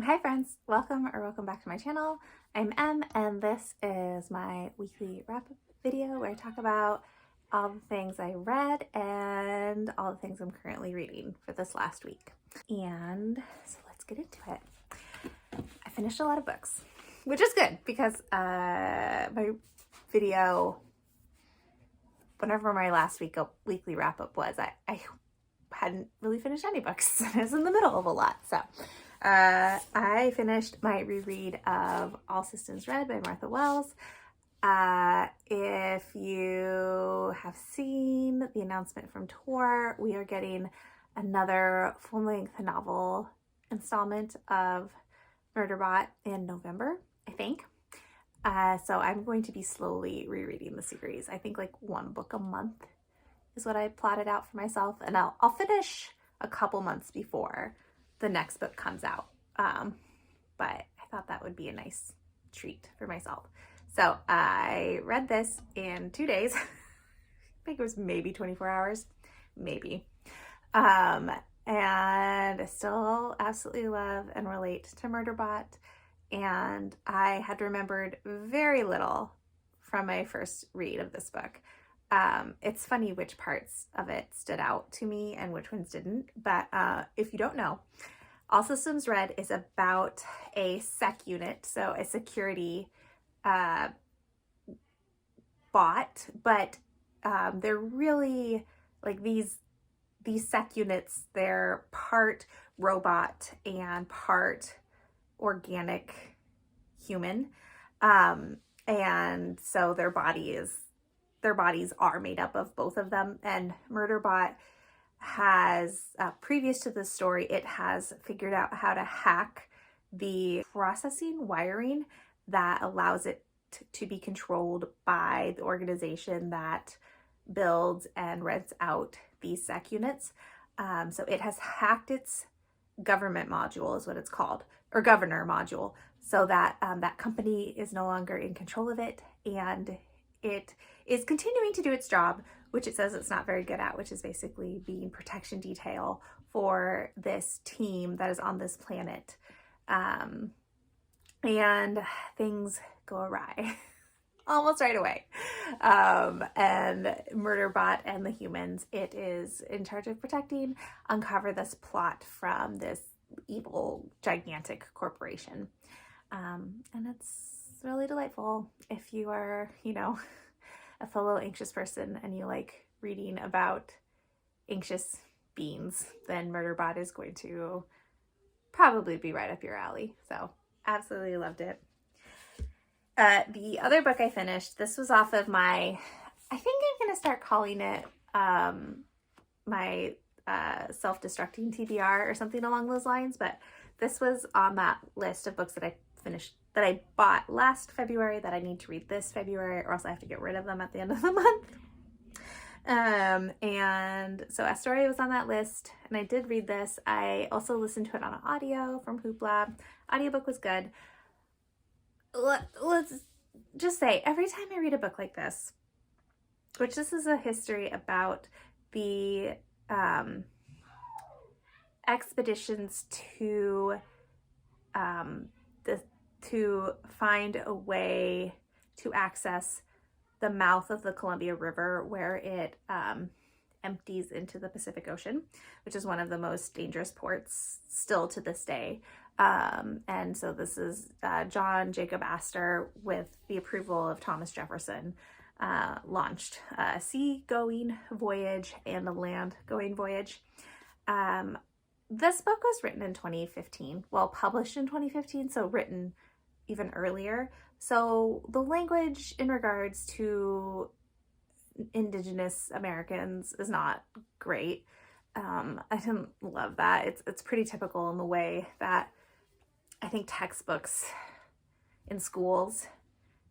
Hi friends, welcome back to my channel. I'm Em and this is my weekly wrap-up video where I talk about all the things I read and all the things I'm currently reading for this last week. And so let's get into it. I finished a lot of books, which is good because my video, whenever my last weekly wrap-up was, I hadn't really finished any books. I was in the middle of a lot, so I finished my reread of All Systems Red by Martha Wells. If you have seen the announcement from Tor, we are getting another full-length novel installment of Murderbot in November, I think. So I'm going to be slowly rereading the series. I think like one book a month is what I plotted out for myself, and I'll finish a couple months before the next book comes out. But I thought that would be a nice treat for myself. So I read this in 2 days. I think it was maybe 24 hours, maybe. And I still absolutely love and relate to Murderbot. And I had remembered very little from my first read of this book. It's funny which parts of it stood out to me and which ones didn't, but if you don't know, All Systems Red is about a sec unit, so a security bot, but they're really like these sec units, they're part robot and part organic human, and so their bodies are made up of both of them. And Murderbot has, previous to this story, it has figured out how to hack the processing wiring that allows it to be controlled by the organization that builds and rents out these sec units. So it has hacked its government module, is what it's called, or governor module, so that that company is no longer in control of it, and it is continuing to do its job, which it says it's not very good at, which is basically being protection detail for this team that is on this planet. And things go awry almost right away. And Murderbot and the humans it is in charge of protecting uncover this plot from this evil, gigantic corporation. And it's really delightful if you are, a fellow anxious person and you like reading about anxious beings, then Murderbot is going to probably be right up your alley. So absolutely loved it. The other book I finished, this was off of my, I think I'm going to start calling it my self-destructing TBR or something along those lines, but this was on that list of books that I finished, that I bought last February that I need to read this February, or else I have to get rid of them at the end of the month. And so Astoria was on that list, and I did read this. I also listened to it on audio from Hoopla. Audiobook was good. Let's just say, every time I read a book like this, which this is a history about the expeditions to to find a way to access the mouth of the Columbia River, where it empties into the Pacific Ocean, which is one of the most dangerous ports still to this day. And so this is John Jacob Astor, with the approval of Thomas Jefferson, launched a sea-going voyage and a land-going voyage. This book was written in 2015, well, published in 2015, so written even earlier. So the language in regards to Indigenous Americans is not great. I didn't love that. It's pretty typical in the way that I think textbooks in schools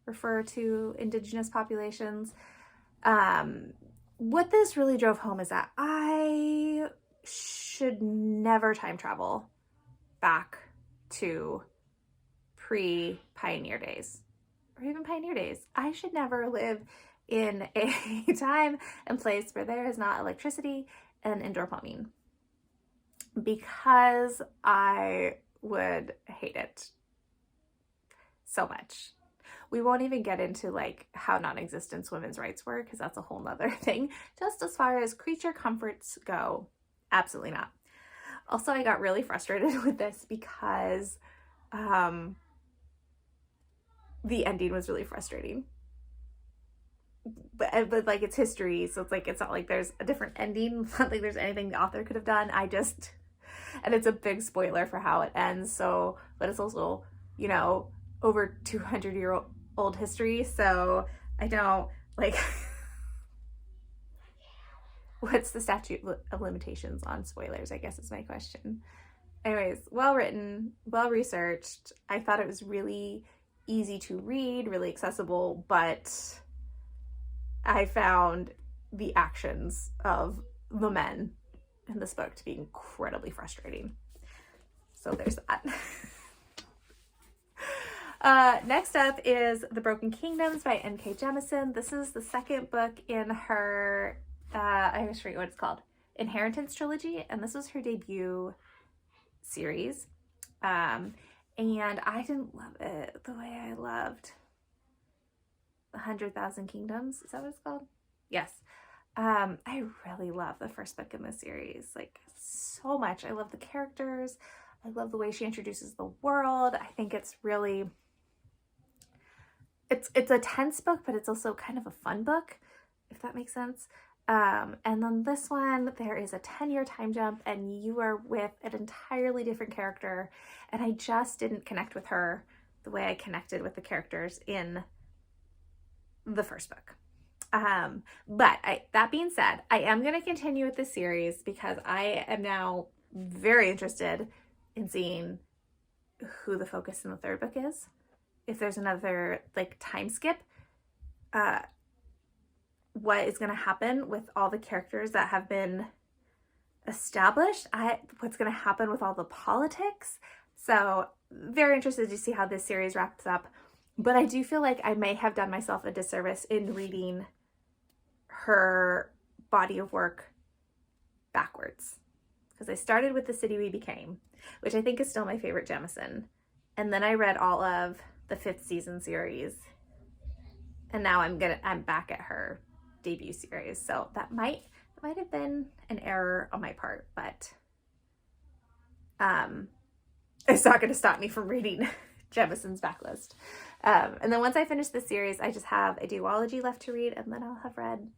refer to Indigenous populations. What this really drove home is that I should never time travel back to pre-Pioneer days, or even Pioneer days. I should never live in a time and place where there is not electricity and indoor plumbing, because I would hate it so much. We won't even get into like how non-existent women's rights were, because that's a whole nother thing. Just as far as creature comforts go, absolutely not. Also, I got really frustrated with this because the ending was really frustrating. But like, it's history, so it's like, it's not like there's a different ending. It's not like there's anything the author could have done. And it's a big spoiler for how it ends. So, but it's also, you know, over 200-year-old history. So I don't like, what's the statute of limitations on spoilers, I guess is my question. Anyways, well written, well researched. I thought it was really easy to read, really accessible, but I found the actions of the men in this book to be incredibly frustrating. So there's that. Next up is The Broken Kingdoms by N.K. Jemisin. This is the second book in her, I always forget what it's called, Inheritance trilogy, and this was her debut series. And I didn't love it the way I loved 100,000 Kingdoms. Is that what it's called? Yes. I really love the first book in this series, like, so much. I love the characters. I love the way she introduces the world. I think it's really, it's a tense book, but it's also kind of a fun book, if that makes sense. And then this one, there is a 10-year time jump, and you are with an entirely different character, and I just didn't connect with her the way I connected with the characters in the first book. But that being said, I am going to continue with this series because I am now very interested in seeing who the focus in the third book is. If there's another like time skip, what is going to happen with all the characters that have been established, what's going to happen with all the politics. So very interested to see how this series wraps up. But I do feel like I may have done myself a disservice in reading her body of work backwards, because I started with The City We Became, which I think is still my favorite Jemisin, and then I read all of the 5th season series, and now I'm back at her debut series. So that might have been an error on my part, but it's not going to stop me from reading Jemisin's backlist. And then once I finish this series, I just have a duology left to read, and then I'll have read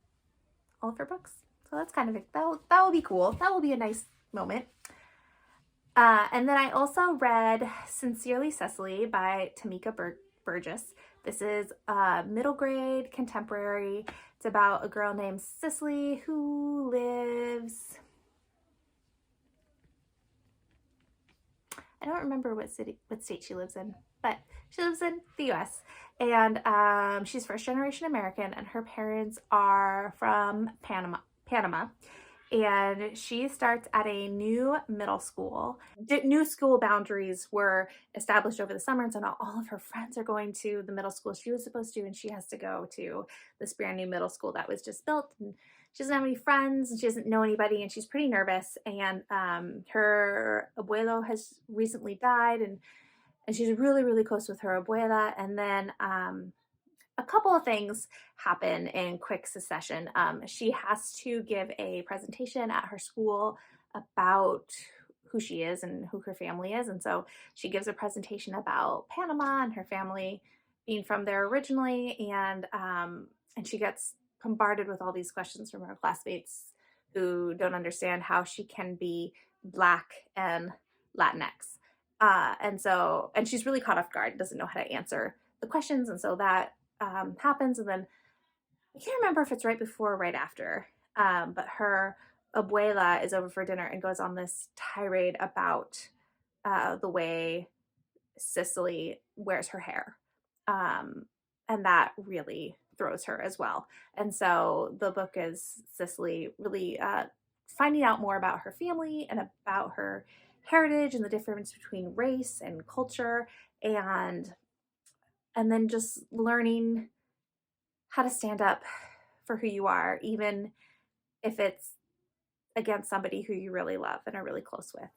all of her books. So that's kind of it. That will be cool. That will be a nice moment. And then I also read Sincerely Cecily by Tamika Burgess. This is a middle grade contemporary. It's about a girl named Cecily who lives, I don't remember what state she lives in, but she lives in the US. And she's first generation American, and her parents are from Panama. And she starts at a new middle school. New school boundaries were established over the summer, and so now all of her friends are going to the middle school she was supposed to, and she has to go to this brand new middle school that was just built. And she doesn't have any friends, and she doesn't know anybody, and she's pretty nervous. And her abuelo has recently died, and she's really, really close with her abuela. And then a couple of things happen in quick succession. She has to give a presentation at her school about who she is and who her family is. And so she gives a presentation about Panama and her family being from there originally. And she gets bombarded with all these questions from her classmates who don't understand how she can be Black and Latinx. And she's really caught off guard, doesn't know how to answer the questions. And so that happens, and then I can't remember if it's right before or right after, but her abuela is over for dinner and goes on this tirade about the way Cecily wears her hair, and that really throws her as well. And so the book is Cecily really finding out more about her family and about her heritage and the difference between race and culture, and then just learning how to stand up for who you are, even if it's against somebody who you really love and are really close with.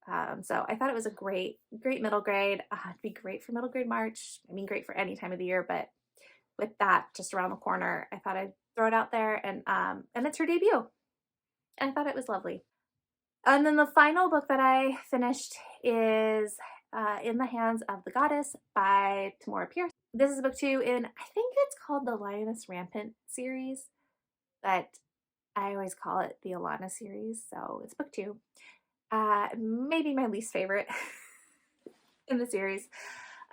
So I thought it was a great middle grade. It'd be great for middle grade March. I mean, great for any time of the year, but with that just around the corner, I thought I'd throw it out there. And it's her debut. And I thought it was lovely. And then the final book that I finished is In the Hands of the Goddess by Tamora Pierce. This is book 2 in, I think it's called the Lioness Rampant series, but I always call it the Alana series. So it's book 2. Maybe my least favorite in the series.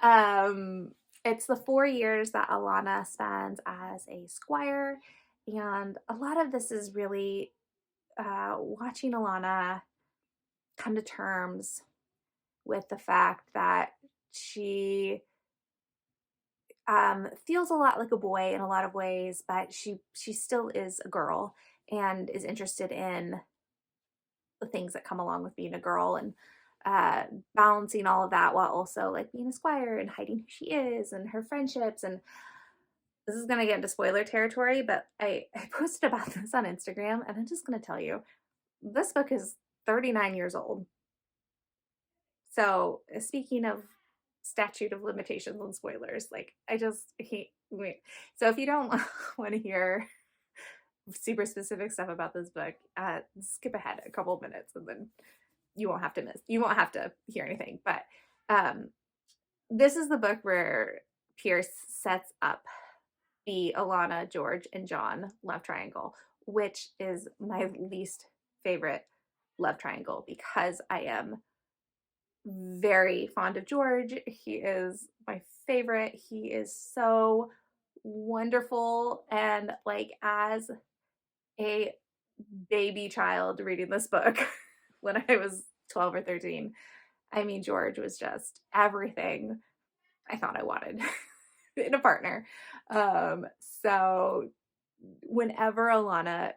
It's the 4 years that Alana spends as a squire, and a lot of this is really watching Alana come to terms with the fact that she feels a lot like a boy in a lot of ways, but she still is a girl and is interested in the things that come along with being a girl, and balancing all of that while also like being a squire and hiding who she is and her friendships. And this is going to get into spoiler territory, but I posted about this on Instagram, and I'm just going to tell you, this book is 39 years old. So speaking of statute of limitations on spoilers, like I hate. So if you don't want to hear super specific stuff about this book, skip ahead a couple of minutes, and then you won't have to hear anything. But this is the book where Pierce sets up the Alana, George, and John love triangle, which is my least favorite love triangle because I am very fond of George. He is my favorite. He is so wonderful. And like, as a baby child reading this book when I was 12 or 13, I mean, George was just everything I thought I wanted in a partner. So whenever Alana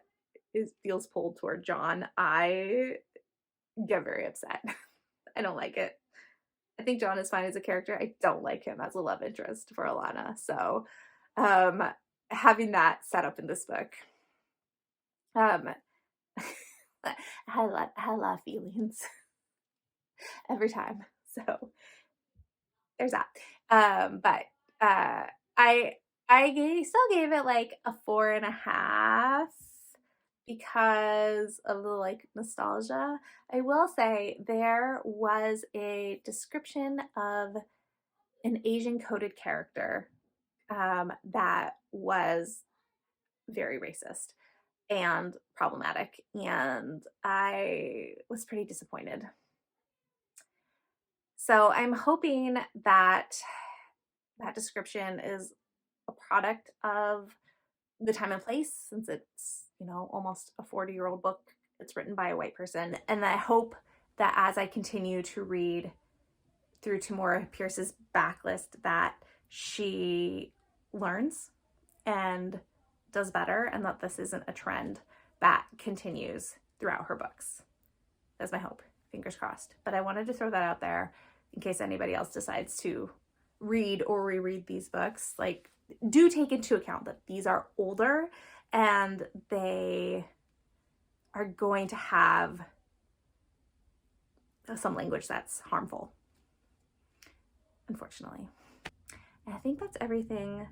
feels pulled toward John, I get very upset. I don't like it. I think John is fine as a character. I don't like him as a love interest for Alana. So having that set up in this book, I love feelings every time. So there's that. But I still gave it like a 4.5 because of the like nostalgia. I will say there was a description of an Asian coded character that was very racist and problematic, and I was pretty disappointed. So I'm hoping that that description is a product of the time and place, since it's, almost a 40-year-old book. It's written by a white person. And I hope that as I continue to read through Tamora Pierce's backlist, that she learns and does better, and that this isn't a trend that continues throughout her books. That's my hope. Fingers crossed. But I wanted to throw that out there in case anybody else decides to read or reread these books. Like, do take into account that these are older and they are going to have some language that's harmful, unfortunately. And I think that's everything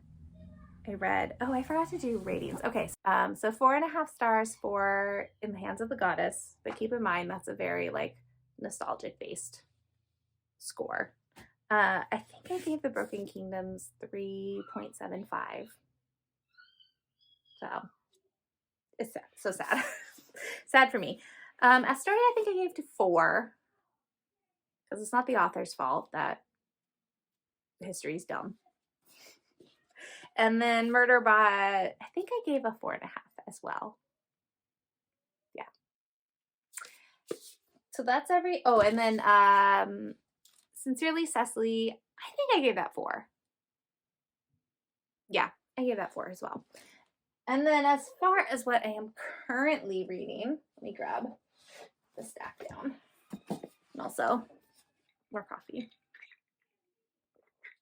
I read. Oh, I forgot to do ratings. Okay, so 4.5 stars for In the Hands of the Goddess, but keep in mind that's a very like nostalgic based score. I think I gave The Broken Kingdoms 3.75. So it's sad. So sad. Sad for me. Astoria, I think I gave to 4, because it's not the author's fault that history is dumb. And then Murderbot, I think I gave a 4.5 as well. Yeah. So that's and then Sincerely Cecily, I think I gave that 4. Yeah, I gave that 4 as well. And then as far as what I am currently reading, let me grab the stack down. And also more coffee.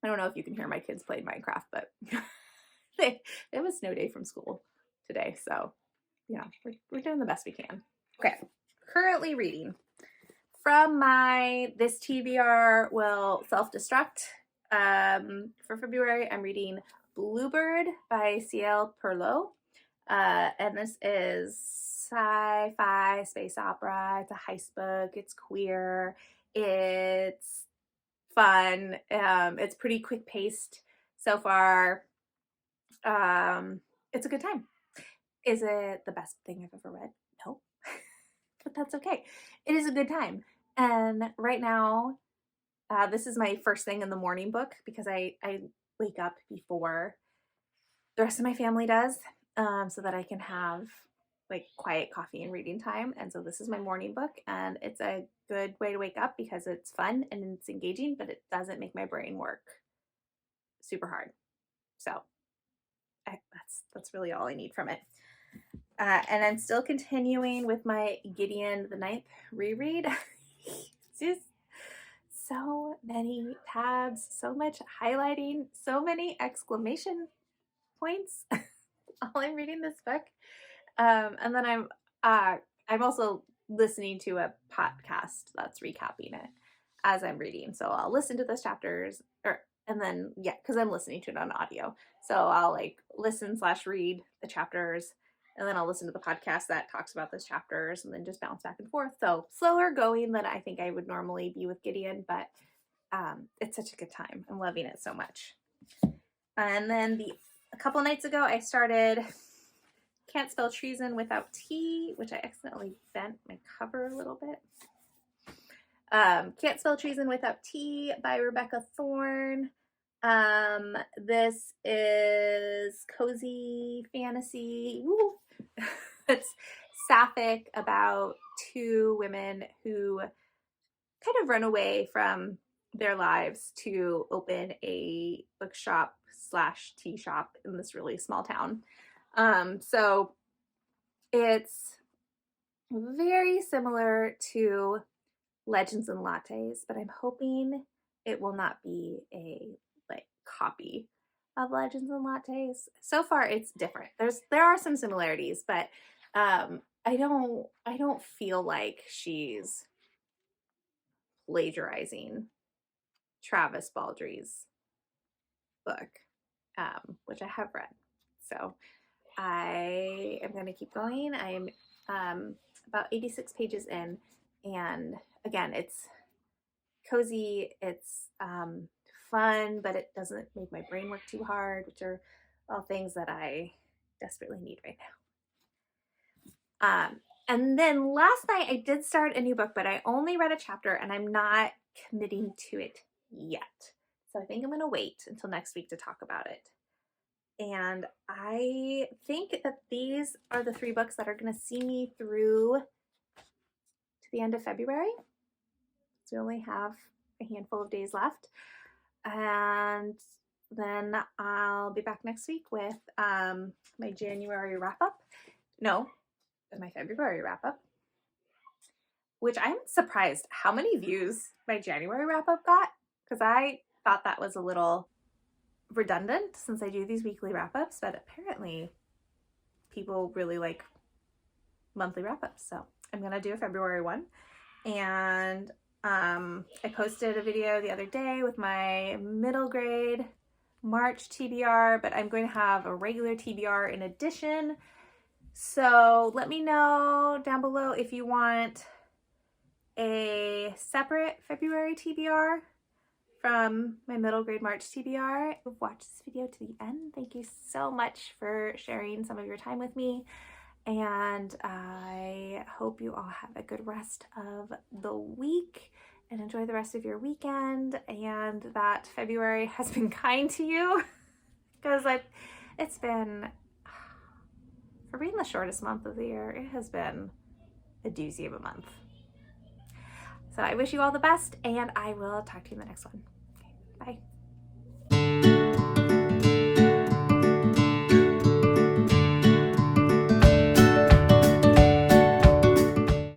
I don't know if you can hear my kids playing Minecraft, but it was snow day from school today. So yeah, we're doing the best we can. Okay, currently reading from this TBR will self-destruct. For February, I'm reading Bluebird by C.L. Perlot. And this is sci-fi space opera. It's a heist book. It's queer. It's fun. It's pretty quick paced so far. It's a good time. Is it the best thing I've ever read? No, but that's okay. It is a good time. And right now, this is my first thing in the morning book because I wake up before the rest of my family does, so that I can have like quiet coffee and reading time. And so this is my morning book, and it's a good way to wake up because it's fun and it's engaging, but it doesn't make my brain work super hard. So that's really all I need from it. And I'm still continuing with my Gideon the Ninth reread. Just so many tabs, so much highlighting, so many exclamation points while I'm reading this book. And then I'm also listening to a podcast that's recapping it as I'm reading. So I'll listen to those chapters, and then because I'm listening to it on audio. So I'll like listen/read the chapters, and then I'll listen to the podcast that talks about those chapters, and then just bounce back and forth. So slower going than I think I would normally be with Gideon, but it's such a good time. I'm loving it so much. And then a couple nights ago, I started Can't Spell Treason Without Tea, which I accidentally bent my cover a little bit. Can't Spell Treason Without Tea by Rebecca Thorne. This is cozy fantasy. Woo. It's sapphic about two women who kind of run away from their lives to open a bookshop/tea shop in this really small town. So it's very similar to Legends and Lattes, but I'm hoping it will not be a like copy of Legends and Lattes. So far it's different. There are some similarities, but I don't feel like she's plagiarizing Travis Baldry's book, which I have read. So I am going to keep going. I'm about 86 pages in, and again, it's cozy, it's fun, but it doesn't make my brain work too hard, which are all things that I desperately need right now. And then last night I did start a new book, but I only read a chapter and I'm not committing to it yet. So I think I'm going to wait until next week to talk about it. And I think that these are the 3 books that are going to see me through to the end of February. So we only have a handful of days left. And then I'll be back next week with my January wrap-up. No, my February wrap-up. Which I'm surprised how many views my January wrap-up got. Because I thought that was a little redundant since I do these weekly wrap-ups, but apparently people really like monthly wrap-ups. So I'm gonna do a February one. And I posted a video the other day with my middle grade March TBR, but I'm going to have a regular TBR in addition. So let me know down below if you want a separate February TBR from my middle grade March TBR. Watch this video to the end. Thank you so much for sharing some of your time with me. And I hope you all have a good rest of the week and enjoy the rest of your weekend, and that February has been kind to you, because it's been, for being the shortest month of the year, it has been a doozy of a month. So I wish you all the best, and I will talk to you in the next one. Okay, bye.